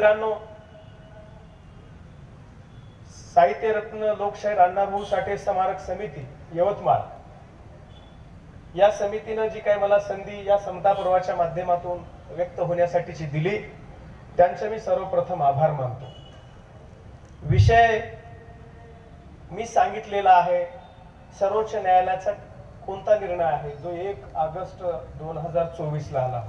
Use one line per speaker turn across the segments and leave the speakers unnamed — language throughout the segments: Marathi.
मित्रांनो, साहित्यरत्न लोकशाहीर अण्णाभाऊ साठे स्मारक समिती यवतमाळ या समितीने जी काही मला संधी या समता पर्वाच्या माध्यमातून व्यक्त होण्यासाठीची दिली, त्यांचे मी सर्वप्रथम आभार मानतो। विषय मी सांगितलेला आहे, सर्वोच्च न्यायालयाचा कोणता निर्णय आहे जो 1 ऑगस्ट 2024 ला आला।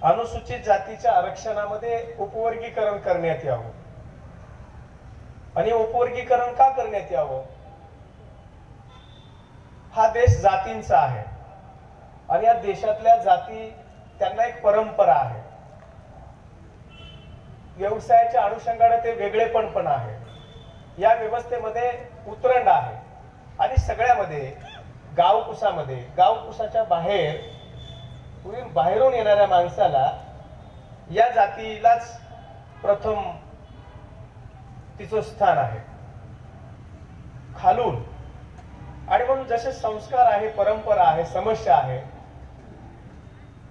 अनुसूचित जातीच्या आरक्षणामध्ये उपवर्गीकरण करण्यात यावं आणि उपवर्गीकरण का करण्यात यावं? हा देश जातींचा आहे आणि या देशातल्या जाती त्यांना एक परंपरा आहे, व्यवसायाच्या अनुषंगाने ते वेगळेपण पण आहे, या व्यवस्थेमध्ये उतरंड आहे आणि सगळ्यामध्ये गावकुसाच्या बाहेरून येणाऱ्या माणसाला या जातीलाच प्रथम तिचं स्थान आहे खालून। आणि म्हणून जसे संस्कार आहे, परंपरा आहे, समस्या आहे,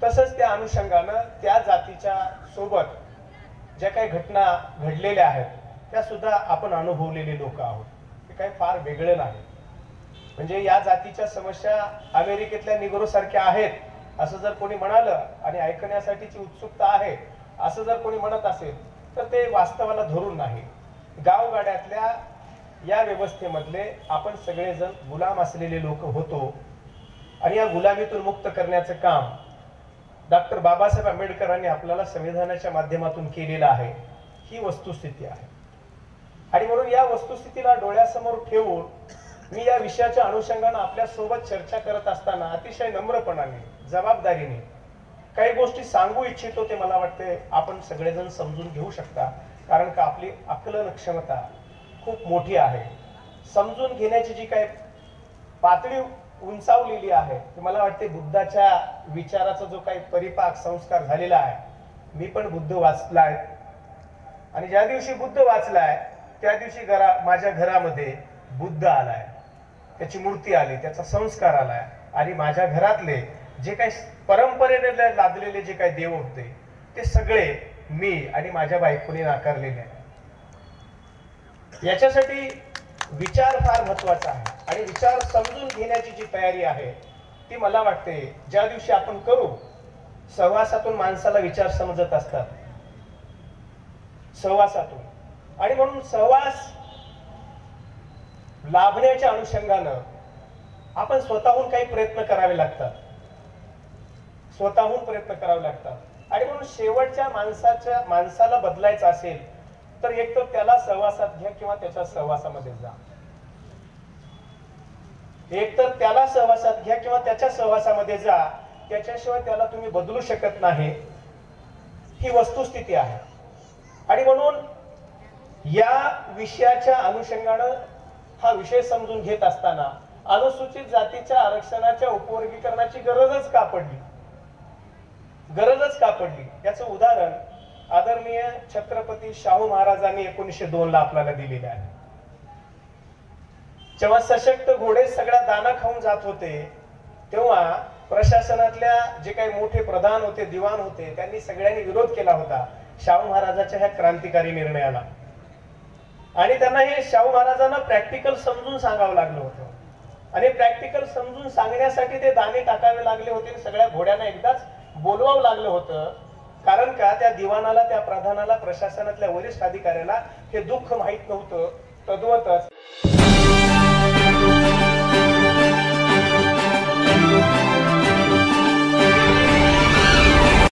तसंच त्या अनुषंगाने त्या जातीच्या सोबत ज्या काही घटना घडलेल्या आहेत त्या सुद्धा आपण अनुभवलेले लोक आहोत। हे काही फार वेगळे नाही। म्हणजे या जातीच्या समस्या अमेरिकेतल्या निग्रो सारख्या आहेत असं जर कोणी म्हणालं आणि ऐकण्यासाठीची उत्सुकता आहे असं जर कोणी म्हणत असेल तर ते वास्तवाला धरून नाही। गावगाड्यातल्या या व्यवस्थेमधले आपण सगळेजण गुलाम असलेले लोक होतो आणि या गुलामीतून मुक्त करण्याचं काम डॉक्टर बाबासाहेब आंबेडकरांनी आपल्याला संविधानाच्या माध्यमातून केलेलं आहे। ही वस्तुस्थिती आहे आणि म्हणून या वस्तुस्थितीला डोळ्यासमोर ठेवून मी या विषयाच्या अनुषंगाने आपल्या सोबत चर्चा करत असताना अतिशय नम्रपणाने, जबाबदारीने काही गोष्टी सांगू इच्छितो। ते मला वाटते आपण सगळेजण समजून घेऊ शकता, कारण का आपली आकलन क्षमता खूप मोठी आहे। समजून घेण्याची जी काही पातळी उंचावलेली आहे ती मला वाटते बुद्धाच्या विचाराचा जो काही परिपाक संस्कार झालेला आहे। मी पण बुद्ध वाचलाय आणि ज्या दिवशी बुद्ध वाचलाय त्या दिवशी माझ्या घरामध्ये बुद्ध आलाय, त्याची मूर्ती आली, त्याचा संस्कार आलाय आणि माझ्या घरातले जे काही परंपरेने लादलेले जे काही देव होते ते सगळे मी आणि माझ्या बायकोने नाकारलेले आहे। याच्यासाठी विचार फार महत्वाचा आहे आणि विचार समजून घेण्याची जी तयारी आहे ती मला वाटते ज्या दिवशी आपण करू, सहवासातून माणसाला विचार समजत असतात, सहवासातून। आणि म्हणून सहवास लाभण्याच्या अनुषंगानं आपण स्वतःहून काही प्रयत्न करावे लागतात, आणि म्हणून शेवटच्या माणसाला बदलायचं असेल तर एक तर त्याला सहवासात घ्या किंवा त्याच्या सहवासामध्ये जा, त्याच्या सहवासामध्ये जा, त्याच्याशिवाय त्याला तुम्ही बदलू शकत नाही। ही वस्तुस्थिती आहे आणि म्हणून या विषयाच्या अनुषंगाने हा विषय समजून घेत असताना अनुसूचित जातीच्या आरक्षणाच्या उपवर्गीकरणाची गरजच का पडली याचं उदाहरण आदरणीय छत्रपती शाहू महाराजांनी 1902 ला आपल्याला दिलेले आहे। जेव्हा सशक्त घोडे सगळ्या दाना खाऊन जात होते तेव्हा प्रशासनातल्या जे काही मोठे प्रधान होते, दिवाण होते, त्यांनी सगळ्यांनी विरोध केला होता शाहू महाराजांच्या ह्या क्रांतिकारी निर्णयाला आणि त्यांना हे शाहू महाराजांना प्रॅक्टिकल समजून सांगावं लागलं होतं आणि प्रॅक्टिकल समजून सांगण्यासाठी ते दाणे टाकावे लागले होते। सगळ्या घोड्यांना एकदाच बोलवावं लागलं होतं, कारण का त्या दिवाणाला, त्या प्रधानाला, प्रशासनातल्या वरिष्ठ अधिकाऱ्याला हे दुःख माहित नव्हतं। तद्वतच